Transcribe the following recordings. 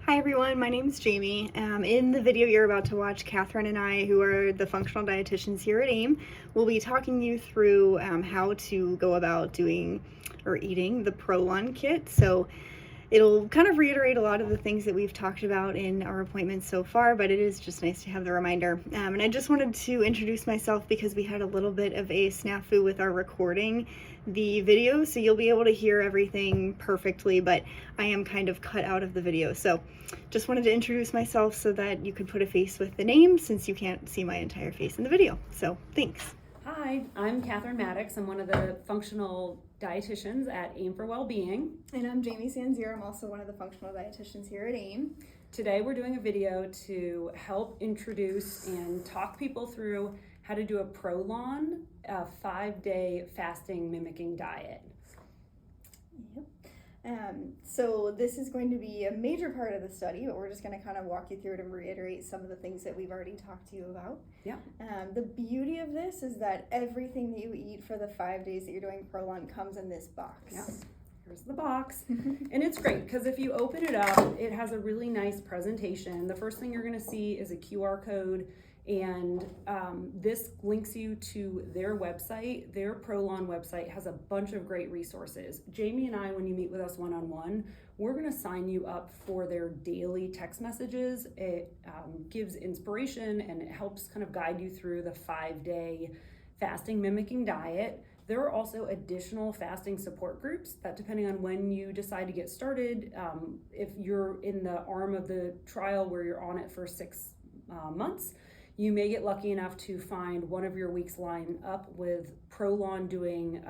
Hi everyone, my name is Jamie. In the video you're about to watch, Catherine and I, who are the functional dietitians here at AIM, will be talking you through how to go about doing or eating the PROLON kit. So it'll kind of reiterate a lot of the things that we've talked about in our appointments so far, but it is just nice to have the reminder. And I just wanted to introduce myself because we had a little bit of a snafu with our recording the video, so you'll be able to hear everything perfectly, but I am kind of cut out of the video. So just wanted to introduce myself so that you could put a face with the name since you can't see my entire face in the video. So thanks. Hi, I'm Catherine Maddox. I'm one of the functional dietitians at AIM for Wellbeing. And I'm Jamie Sanzier. I'm also one of the functional dietitians here at AIM. Today we're doing a video to help introduce and talk people through how to do a PROLON, a 5-day fasting mimicking diet. Yep. So this is going to be a major part of the study, but we're just going to kind of walk you through it and reiterate some of the things that we've already talked to you about. Yeah. The beauty of this is that everything that you eat for the 5 days that you're doing PROLON comes in this box. Yeah. Here's the box. And it's great because if you open it up, it has a really nice presentation. The first thing you're going to see is a QR code, and this links you to their website. Their PROLON website has a bunch of great resources. Jamie and I, when you meet with us one-on-one, we're going to sign you up for their daily text messages. It gives inspiration and it helps kind of guide you through the 5-day fasting mimicking diet. There are also additional fasting support groups that, depending on when you decide to get started, if you're in the arm of the trial where you're on it for 6 months, you may get lucky enough to find one of your weeks line up with PROLON doing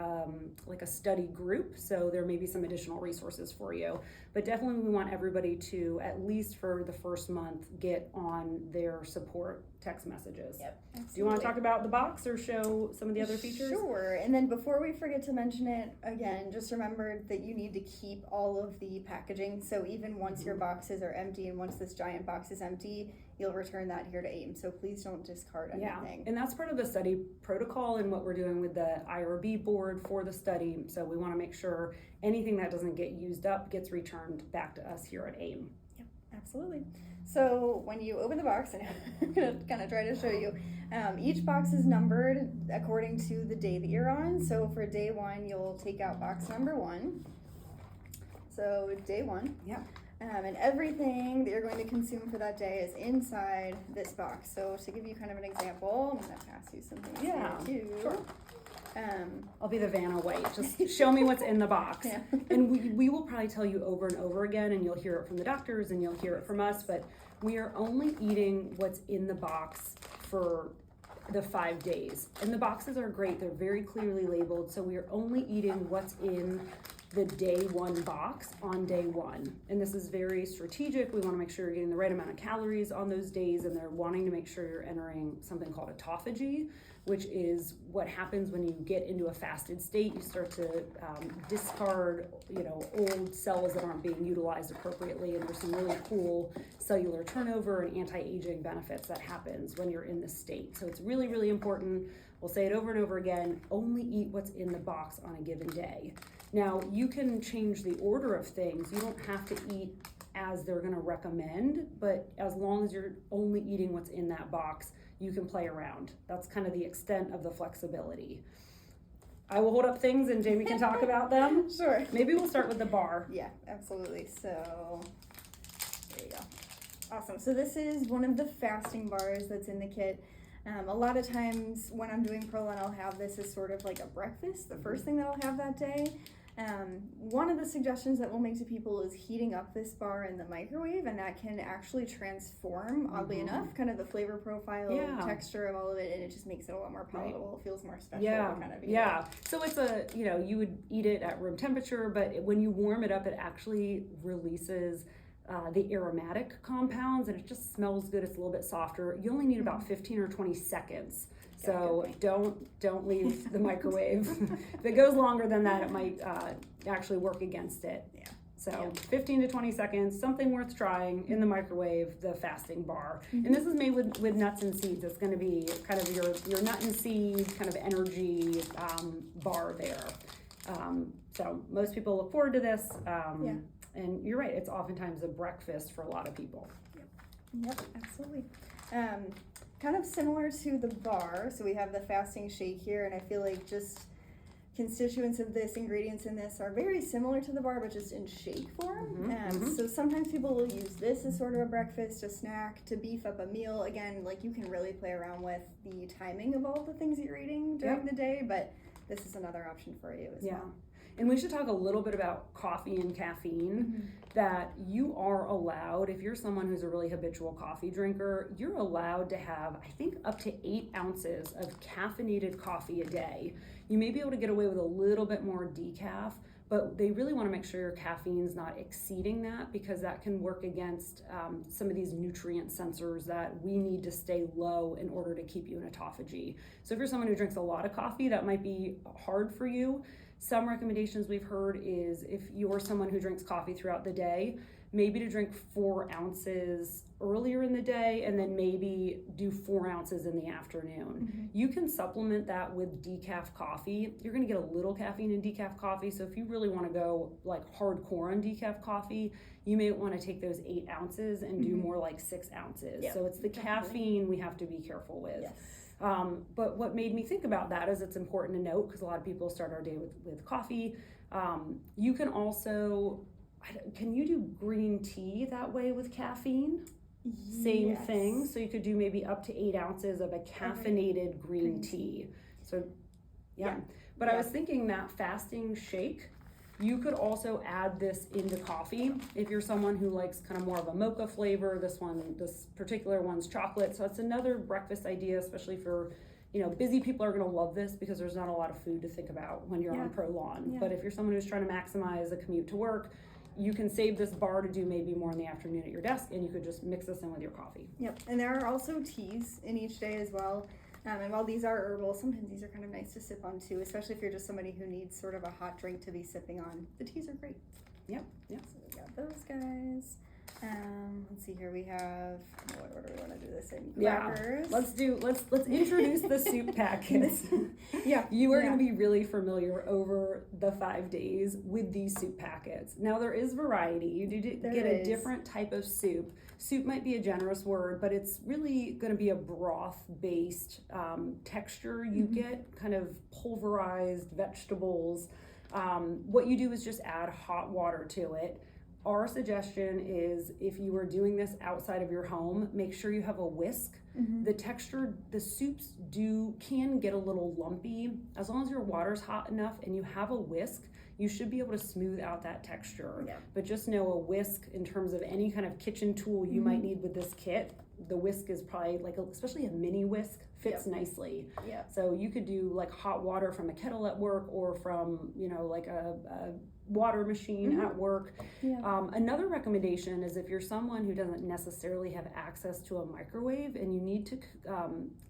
like a study group. So there may be some additional resources for you. But definitely we want everybody to, at least for the first month, get on their support text messages. Yep, absolutely. Do you want to talk about the box or show some of the other features? Sure. And then before we forget to mention it, again, just remember that you need to keep all of the packaging. So even once your boxes are empty and once this giant box is empty, you'll return that here to AIM. So please don't discard anything. And that's part of the study protocol and what we're doing with the IRB board for the study. So we want to make sure anything that doesn't get used up gets returned back to us here at AIM. Yep, absolutely. So when you open the box, and I'm going to kind of try to show you, each box is numbered according to the day that you're on. So for day 1, you'll take out box number 1. So day 1. Yeah. And everything that you're going to consume for that day is inside this box. So to give you kind of an example, I'm going to pass you some things here too. Sure. I'll be the Vanna White. Just show me what's in the box. Yeah. And we will probably tell you over and over again, and you'll hear it from the doctors and you'll hear it from us, but we are only eating what's in the box for the 5 days. And the boxes are great. They're very clearly labeled. So we are only eating what's in the day 1 box on day 1. And this is very strategic. We want to make sure you're getting the right amount of calories on those days, and they're wanting to make sure you're entering something called autophagy, which is what happens when you get into a fasted state. You start to discard, old cells that aren't being utilized appropriately, and there's some really cool cellular turnover and anti-aging benefits that happens when you're in this state. So it's really, really important. We'll say it over and over again, only eat what's in the box on a given day. Now, you can change the order of things. You don't have to eat as they're gonna recommend, but as long as you're only eating what's in that box, you can play around. That's kind of the extent of the flexibility. I will hold up things and Jamie can talk about them. Sure. Maybe we'll start with the bar. Yeah, absolutely. So there you go. Awesome. So this is one of the fasting bars that's in the kit. A lot of times when I'm doing PROLON, I'll have this as sort of like a breakfast, the first thing that I'll have that day. One of the suggestions that we'll make to people is heating up this bar in the microwave, and that can actually transform, oddly enough, kind of the flavor profile, texture of all of it, and it just makes it a lot more palatable. It feels more special. So it's you would eat it at room temperature, but when you warm it up, it actually releases the aromatic compounds, and it just smells good. It's a little bit softer. You only need about 15 or 20 seconds. So don't leave the microwave. If it goes longer than that, it might actually work against it. Yeah. So 15 to 20 seconds, something worth trying in the microwave, the fasting bar. And this is made with nuts and seeds. It's going to be kind of your nut and seed kind of energy bar there. So most people look forward to this. And you're right, it's oftentimes a breakfast for a lot of people. Yep, absolutely. Kind of similar to the bar, so we have the fasting shake here, and I feel like just constituents of this, ingredients in this are very similar to the bar, but just in shake form. So sometimes people will use this as sort of a breakfast, a snack, to beef up a meal. Again, like you can really play around with the timing of all the things that you're eating during the day, but this is another option for you as well. And we should talk a little bit about coffee and caffeine, that you are allowed, if you're someone who's a really habitual coffee drinker, you're allowed to have, I think, up to 8 ounces of caffeinated coffee a day. You may be able to get away with a little bit more decaf, but they really want to make sure your caffeine's not exceeding that, because that can work against some of these nutrient sensors that we need to stay low in order to keep you in autophagy. So if you're someone who drinks a lot of coffee, that might be hard for you. Some recommendations we've heard is if you're someone who drinks coffee throughout the day, maybe to drink 4 ounces earlier in the day and then maybe do 4 ounces in the afternoon. You can supplement that with decaf coffee. You're going to get a little caffeine in decaf coffee, so if you really want to go like hardcore on decaf coffee, you may want to take those 8 ounces and do more like 6 ounces. So it's the caffeine we have to be careful with. But what made me think about that is it's important to note, because a lot of people start our day with coffee. You can also, can you do green tea that way with caffeine? Same thing. So you could do maybe up to 8 ounces of a caffeinated green tea. So but I was thinking that fasting shake, you could also add this into coffee if you're someone who likes kind of more of a mocha flavor. This particular one's chocolate. So it's another breakfast idea, especially for, busy people are going to love this because there's not a lot of food to think about when you're on PROLON. But if you're someone who's trying to maximize a commute to work, you can save this bar to do maybe more in the afternoon at your desk, and you could just mix this in with your coffee. And there are also teas in each day as well. And while these are herbal, sometimes these are kind of nice to sip on too, especially if you're just somebody who needs sort of a hot drink to be sipping on. The teas are great. So we got those guys. Let's see here. We have, what order we want to do this in? Crackers. Let's introduce the soup packets. You are going to be really familiar over the 5 days with these soup packets. Now there is variety. You do get a different type of soup. Soup might be a generous word, but it's really going to be a broth-based texture. You get kind of pulverized vegetables. What you do is just add hot water to it. Our suggestion is, if you are doing this outside of your home, make sure you have a whisk. The texture, the soups can get a little lumpy. As long as your water's hot enough and you have a whisk, you should be able to smooth out that texture. But just know a whisk, in terms of any kind of kitchen tool you might need with this kit, the whisk is probably especially a mini whisk, fits nicely. So you could do like hot water from a kettle at work, or from, like a water machine at work. Another recommendation is, if you're someone who doesn't necessarily have access to a microwave and you need to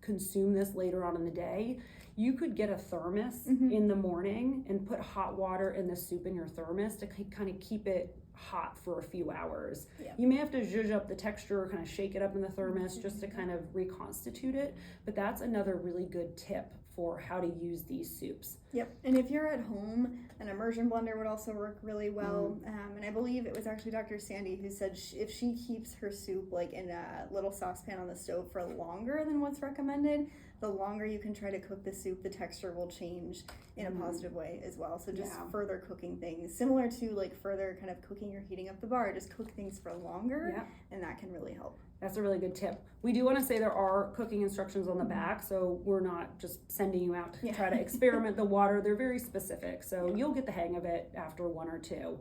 consume this later on in the day, you could get a thermos in the morning and put hot water in the soup in your thermos to kind of keep it hot for a few hours. You may have to zhuzh up the texture, kind of shake it up in the thermos just to kind of reconstitute it, but that's another really good tip for how to use these soups. And if you're at home, an immersion blender would also work really well. And I believe it was actually Dr. Sandy who said if she keeps her soup like in a little saucepan on the stove for longer than what's recommended, the longer you can try to cook the soup, the texture will change in a positive way as well. So just further cooking things, similar to like further kind of cooking or heating up the bar, just cook things for longer, and that can really help. That's a really good tip. We do want to say there are cooking instructions on the back, so we're not just sending you out to try to experiment the water. They're very specific, so you'll get the hang of it after 1 or 2.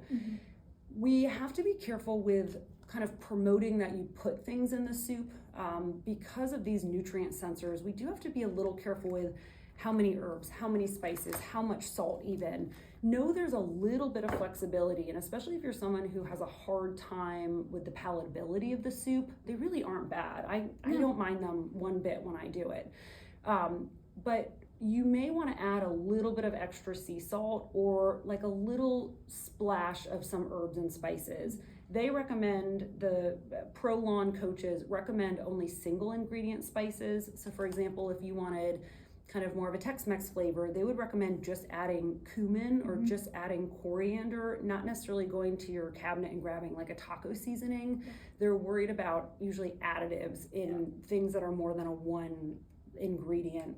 We have to be careful with kind of promoting that you put things in the soup. Because of these nutrient sensors, we do have to be a little careful with how many herbs, how many spices, how much salt even. Know there's a little bit of flexibility, and especially if you're someone who has a hard time with the palatability of the soup, they really aren't bad. I don't mind them one bit when I do it. But you may want to add a little bit of extra sea salt, or like a little splash of some herbs and spices. They recommend, the PROLON coaches recommend only single ingredient spices. So for example, if you wanted kind of more of a Tex-Mex flavor, they would recommend just adding cumin or just adding coriander, not necessarily going to your cabinet and grabbing like a taco seasoning. They're worried about usually additives in things that are more than a one ingredient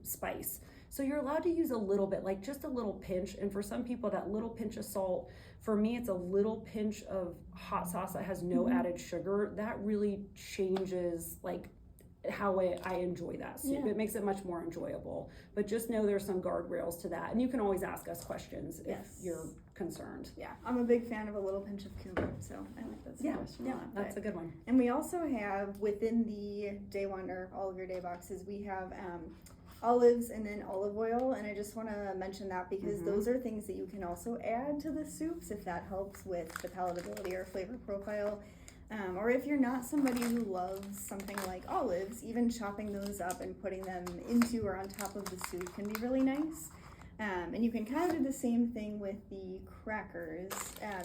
spice. So you're allowed to use a little bit, like just a little pinch. And for some people, that little pinch of salt, for me, it's a little pinch of hot sauce that has no added sugar. That really changes like how I enjoy that soup. It makes it much more enjoyable. But just know there's some guardrails to that. And you can always ask us questions if you're concerned. Yeah, I'm a big fan of a little pinch of cumin, so I like that suggestion a lot. That's a good one. And we also have within the day one or all of your day boxes, we have olives and then olive oil, and I just want to mention that because those are things that you can also add to the soups if that helps with the palatability or flavor profile. Or if you're not somebody who loves something like olives, even chopping those up and putting them into or on top of the soup can be really nice. And you can kind of do the same thing with the crackers,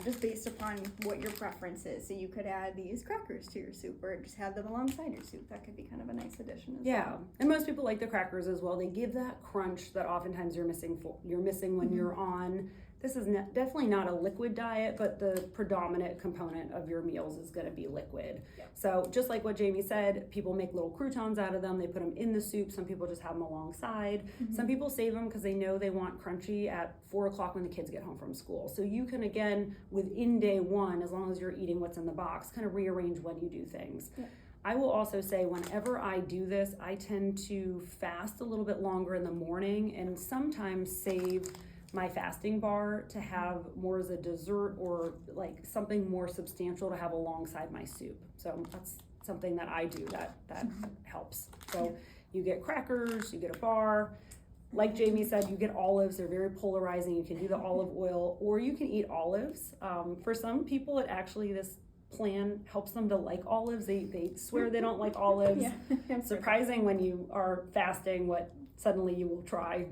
just based upon what your preference is. So you could add these crackers to your soup or just have them alongside your soup. That could be kind of a nice addition as well. And most people like the crackers as well. They give that crunch that oftentimes you're missing when you're on. This is definitely not a liquid diet, but the predominant component of your meals is going to be liquid. So just like what Jamie said, people make little croutons out of them. They put them in the soup. Some people just have them alongside. Some people save them because they know they want crunchy at 4 o'clock when the kids get home from school. So you can, again, within day one, as long as you're eating what's in the box, kind of rearrange when you do things. I will also say whenever I do this, I tend to fast a little bit longer in the morning and sometimes save my fasting bar to have more as a dessert or like something more substantial to have alongside my soup. So that's something that I do that helps. So you get crackers, you get a bar. Like Jamie said, you get olives. They're very polarizing. You can do the olive oil or you can eat olives. For some people, it actually, this plan helps them to like olives. They swear they don't like olives. Surprising when you are fasting what suddenly you will try.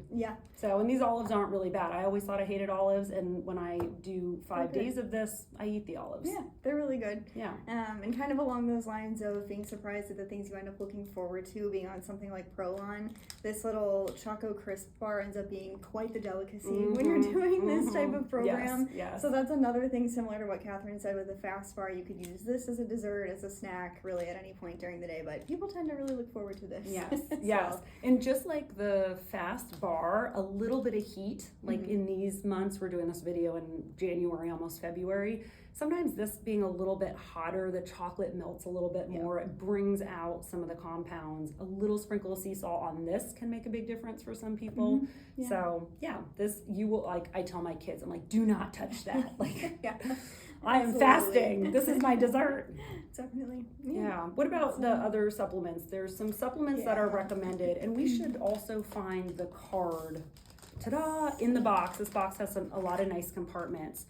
So, and these olives aren't really bad. I always thought I hated olives, and when I do 5 days of this, I eat the olives. They're really good. And kind of along those lines of being surprised at the things you end up looking forward to, being on something like PROLON, this little Choco Crisp bar ends up being quite the delicacy when you're doing this type of program. So that's another thing similar to what Catherine said with the fast bar. You could use this as a dessert, as a snack, really at any point during the day, but people tend to really look forward to this. And just like the fast bar, a little bit of heat, like in these months, we're doing this video in January, almost February. Sometimes this being a little bit hotter, the chocolate melts a little bit more. It brings out some of the compounds. A little sprinkle of sea salt on this can make a big difference for some people. So this, you will, like, I tell my kids, I'm like, do not touch that. Like, I am fasting. This is my dessert. Definitely. What about the other supplements? There's some supplements that are recommended, and we should also find the card. Ta-da! In the box. This box has a lot of nice compartments.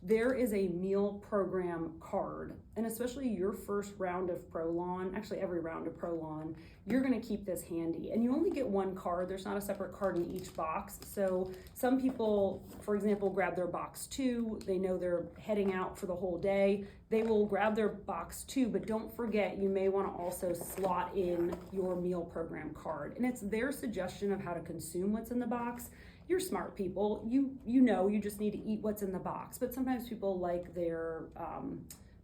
There is a meal program card, and especially your first round of PROLON, actually every round of PROLON, you're going to keep this handy. And you only get one card. There's not a separate card in each box. So some people, for example, grab their box 2. They know they're heading out for the whole day. They will grab their box 2, but don't forget, you may want to also slot in your meal program card. And it's their suggestion of how to consume what's in the box. You're smart people. You know you just need to eat what's in the box. But sometimes people like their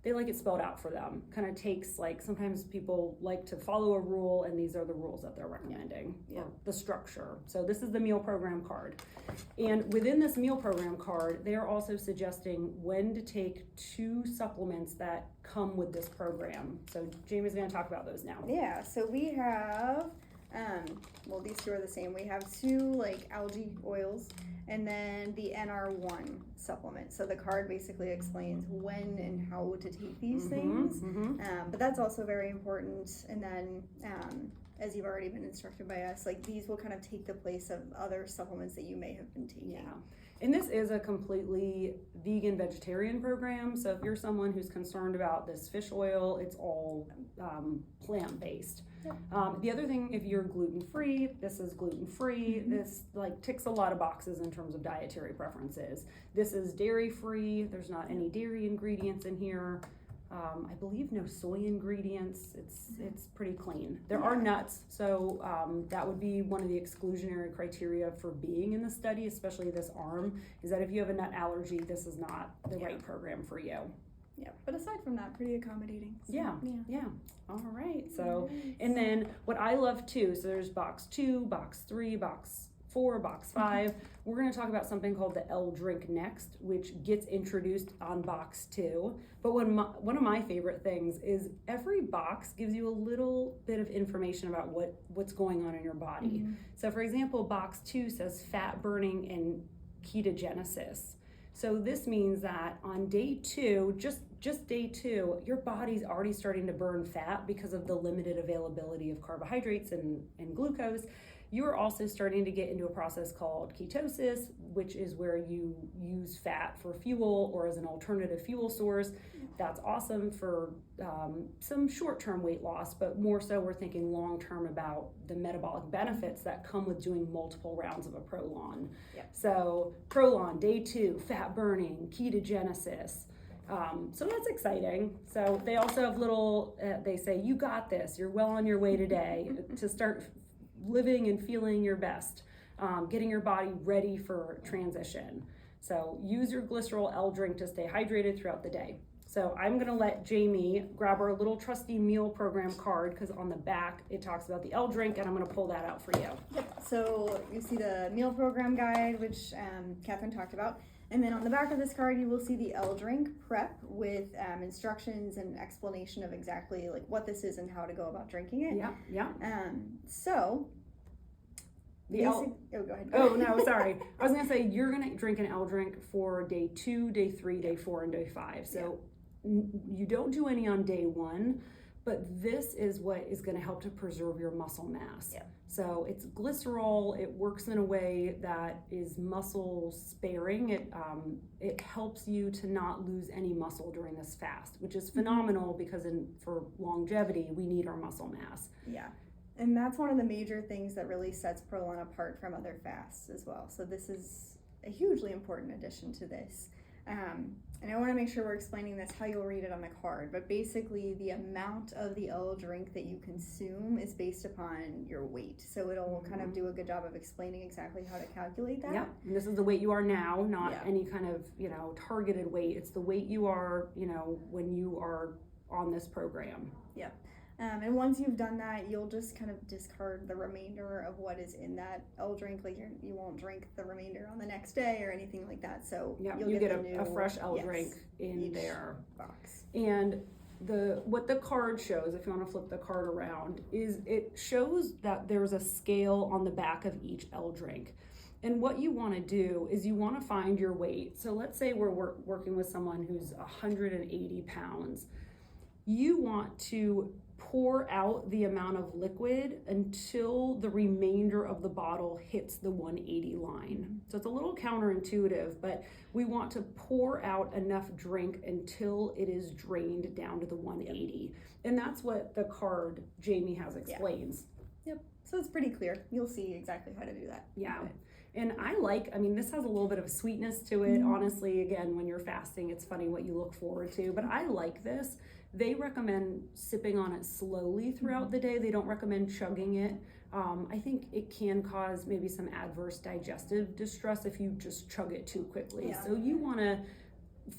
they like it spelled out for them. Kind of takes, like, sometimes people like to follow a rule, and these are the rules that they're recommending, or the structure. So this is the meal program card. And within this meal program card, they are also suggesting when to take 2 supplements that come with this program. So Jamie's going to talk about those now. So we have well, these 2 are the same. We have 2 like algae oils and then the NR1 supplement. So the card basically explains when and how to take these things. But that's also very important. And then as you've already been instructed by us, like, these will kind of take the place of other supplements that you may have been taking. And this is a completely vegan vegetarian program. So if you're someone who's concerned about this fish oil, it's all plant-based. The other thing, if you're gluten-free, this is gluten-free. This, like, ticks a lot of boxes in terms of dietary preferences. This is dairy-free. There's not any dairy ingredients in here. I believe no soy ingredients. It's pretty clean. There are nuts, so that would be one of the exclusionary criteria for being in the study, especially this arm, is that if you have a nut allergy, this is not the right program for you. Yeah, but aside from that, pretty accommodating. So, yeah. All right. So, and then what I love too, so there's box 2, box 3, box 4, box 5. We're going to talk about something called the L drink next, which gets introduced on box 2. But one of my favorite things is every box gives you a little bit of information about what's going on in your body. So for example, box 2 says fat burning and ketogenesis. So this means that on day 2, just day 2, your body's already starting to burn fat because of the limited availability of carbohydrates and glucose. You're also starting to get into a process called ketosis, which is where you use fat for fuel or as an alternative fuel source. That's awesome for some short-term weight loss, but more so we're thinking long-term about the metabolic benefits that come with doing multiple rounds of a PROLON. So PROLON, day 2, fat burning, ketogenesis. So that's exciting. So they also have little, they say, you got this, you're well on your way today to start living and feeling your best, getting your body ready for transition. So use your glycerol L drink to stay hydrated throughout the day. So I'm gonna let Jamie grab our little trusty meal program card, because on the back it talks about the L drink, and I'm gonna pull that out for you. Yep, so you see the meal program guide, which Catherine talked about. And then on the back of this card, you will see the L drink prep with instructions and explanation of exactly like what this is and how to go about drinking it. So oh, go ahead. Oh no, sorry. I was gonna say you're gonna drink an L drink for day 2, day 3, day 4, and day 5. So you don't do any on day 1, but this is what is gonna help to preserve your muscle mass. So it's glycerol. It works in a way that is muscle sparing. It helps you to not lose any muscle during this fast, which is phenomenal because for longevity, we need our muscle mass. Yeah. And that's one of the major things that really sets PROLON apart from other fasts as well. So this is a hugely important addition to this. And I want to make sure we're explaining this how you'll read it on the card, but basically the amount of the L drink that you consume is based upon your weight. So it'll kind of do a good job of explaining exactly how to calculate that. Yep. And this is the weight you are now, not any kind of, targeted weight. It's the weight you are, when you are on this program. Yep. And once you've done that, you'll just kind of discard the remainder of what is in that L drink. Like you won't drink the remainder on the next day or anything like that. So you'll get a fresh L drink in their box. And what the card shows, if you want to flip the card around, is it shows that there's a scale on the back of each L drink. And what you want to do is you want to find your weight. So let's say we're working with someone who's 180 pounds. You want to pour out the amount of liquid until the remainder of the bottle hits the 180 line. So it's a little counterintuitive, but we want to pour out enough drink until it is drained down to the 180. And that's what the card Jamie has explains. Yep. So it's pretty clear. You'll see exactly how to do that. Yeah. And this has a little bit of a sweetness to it. Honestly, again, when you're fasting, it's funny what you look forward to, but I like this. They recommend sipping on it slowly throughout the day. They don't recommend chugging it. I think it can cause maybe some adverse digestive distress if you just chug it too quickly. So you want to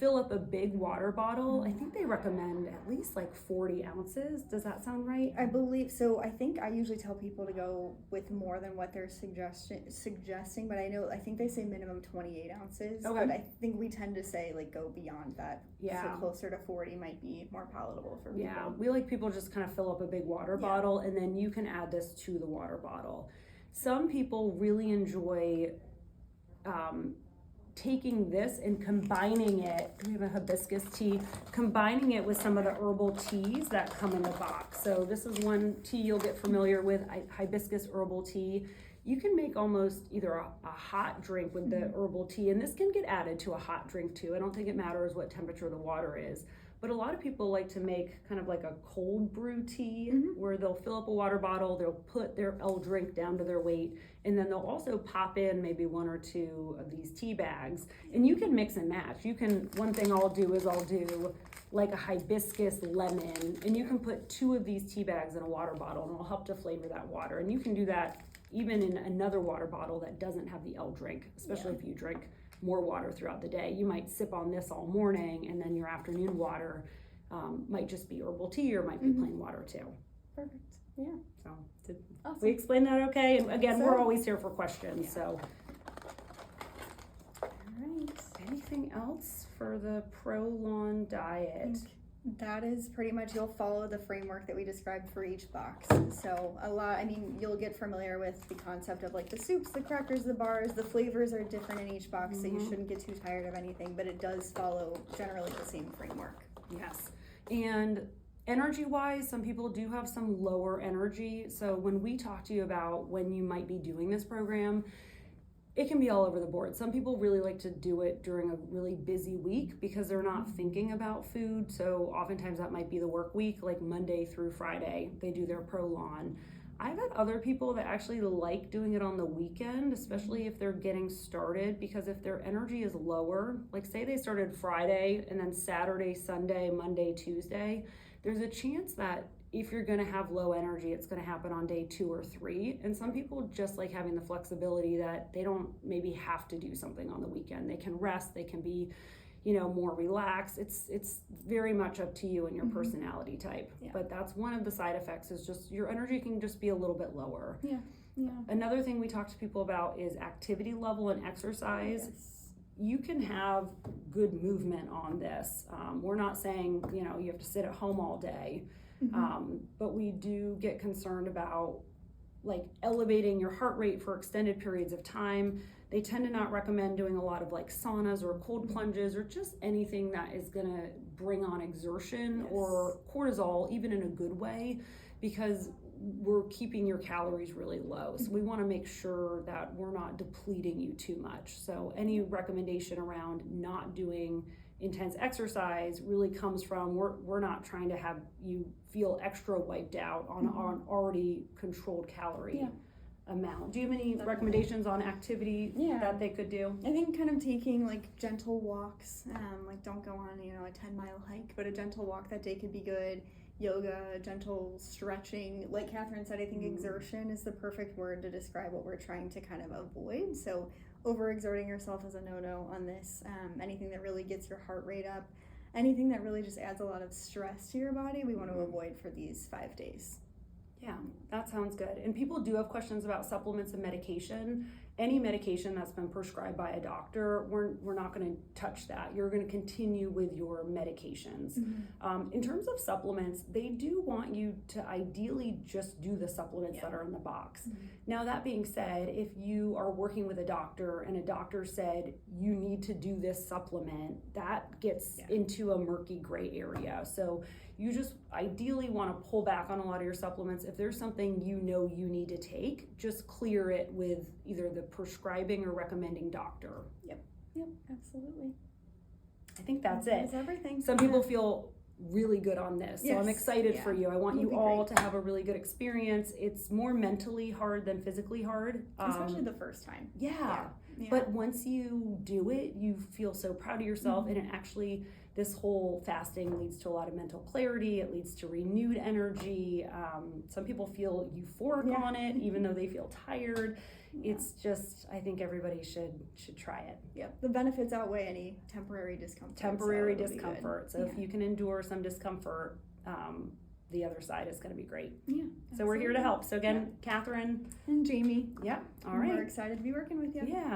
fill up a big water bottle. I think they recommend at least like 40 ounces. Does that sound right? I believe so. I think I usually tell people to go with more than what they're suggesting, but I think they say minimum 28 ounces. Okay. But I think we tend to say like go beyond that. Yeah. So closer to 40 might be more palatable for people. Yeah, we like people just kind of fill up a big water bottle, and then you can add this to the water bottle. Some people really enjoy taking this and combining it. We have a hibiscus tea, combining it with some of the herbal teas that come in the box. So this is one tea you'll get familiar with, hibiscus herbal tea. You can make almost either a hot drink with the herbal tea, and this can get added to a hot drink too. I don't think it matters what temperature the water is, But a lot of people like to make kind of like a cold brew tea Mhm. where they'll fill up a water bottle, they'll put their L drink down to their weight, and then they'll also pop in maybe 1 or 2 of these tea bags. And you can mix and match. One thing I'll do is I'll do like a hibiscus lemon, and you can put 2 of these tea bags in a water bottle, and it'll help to flavor that water. And you can do that even in another water bottle that doesn't have the L drink, especially if you drink more water throughout the day. You might sip on this all morning, and then your afternoon water might just be herbal tea or might be plain water too. Perfect. Yeah. So did Awesome. we explain that okay? And again, So- we're always here for questions. Yeah. So All right. anything else for the PROLON diet? That is pretty much, you'll follow the framework that we described for each box. So you'll get familiar with the concept of like the soups, the crackers, the bars. The flavors are different in each box, so you shouldn't get too tired of anything, but it does follow generally the same framework. Yes. And energy wise, some people do have some lower energy. So when we talk to you about when you might be doing this program, it can be all over the board. Some people really like to do it during a really busy week because they're not thinking about food. So oftentimes that might be the work week, like Monday through Friday, they do their PROLON. I've had other people that actually like doing it on the weekend, especially if they're getting started, because if their energy is lower, like say they started Friday and then Saturday, Sunday, Monday, Tuesday, there's a chance that if you're going to have low energy, it's going to happen on day 2 or 3. And some people just like having the flexibility that they don't maybe have to do something on the weekend. They can rest, they can be, more relaxed. It's very much up to you and your personality type. Yeah. But that's one of the side effects, is just your energy can just be a little bit lower. Yeah. Another thing we talk to people about is activity level and exercise. Yes. You can have good movement on this. We're not saying, you have to sit at home all day. But we do get concerned about like elevating your heart rate for extended periods of time. They tend to not recommend doing a lot of like saunas or cold plunges or just anything that is going to bring on exertion or cortisol, even in a good way, because we're keeping your calories really low. So we want to make sure that we're not depleting you too much. So any recommendation around not doing intense exercise really comes from we're not trying to have you feel extra wiped out on already controlled calorie amount. Do you have any recommendations on activity that they could do? I think kind of taking like gentle walks, like don't go on, a 10-mile hike, but a gentle walk that day could be good. Yoga, gentle stretching. Like Catherine said, I think exertion is the perfect word to describe what we're trying to kind of avoid. So overexerting yourself is a no-no on this. Anything that really gets your heart rate up, anything that really just adds a lot of stress to your body, we want to avoid for these 5 days. Yeah, that sounds good. And people do have questions about supplements and medication. Any medication that's been prescribed by a doctor, we're not going to touch that. You're going to continue with your medications. In terms of supplements, they do want you to ideally just do the supplements that are in the box. Now, that being said, if you are working with a doctor and a doctor said you need to do this supplement, that gets into a murky gray area. So you just ideally want to pull back on a lot of your supplements. If there's something you need to take, just clear it with either the prescribing or recommending doctor. Yep, absolutely. I think that's it. That's everything. Some people feel really good on this, so I'm excited for you. I want you all to have a really good experience. It's more mentally hard than physically hard. Especially the first time. Yeah. But once you do it, you feel so proud of yourself, and it actually, this whole fasting leads to a lot of mental clarity. It leads to renewed energy. Some people feel euphoric on it, even though they feel tired. It's just, I think everybody should try it. Yep, the benefits outweigh any temporary discomfort. So if you can endure some discomfort, the other side is going to be great. Yeah. So we're here to help. So again, Catherine and Jamie. Yeah. All right. We're excited to be working with you. Yeah.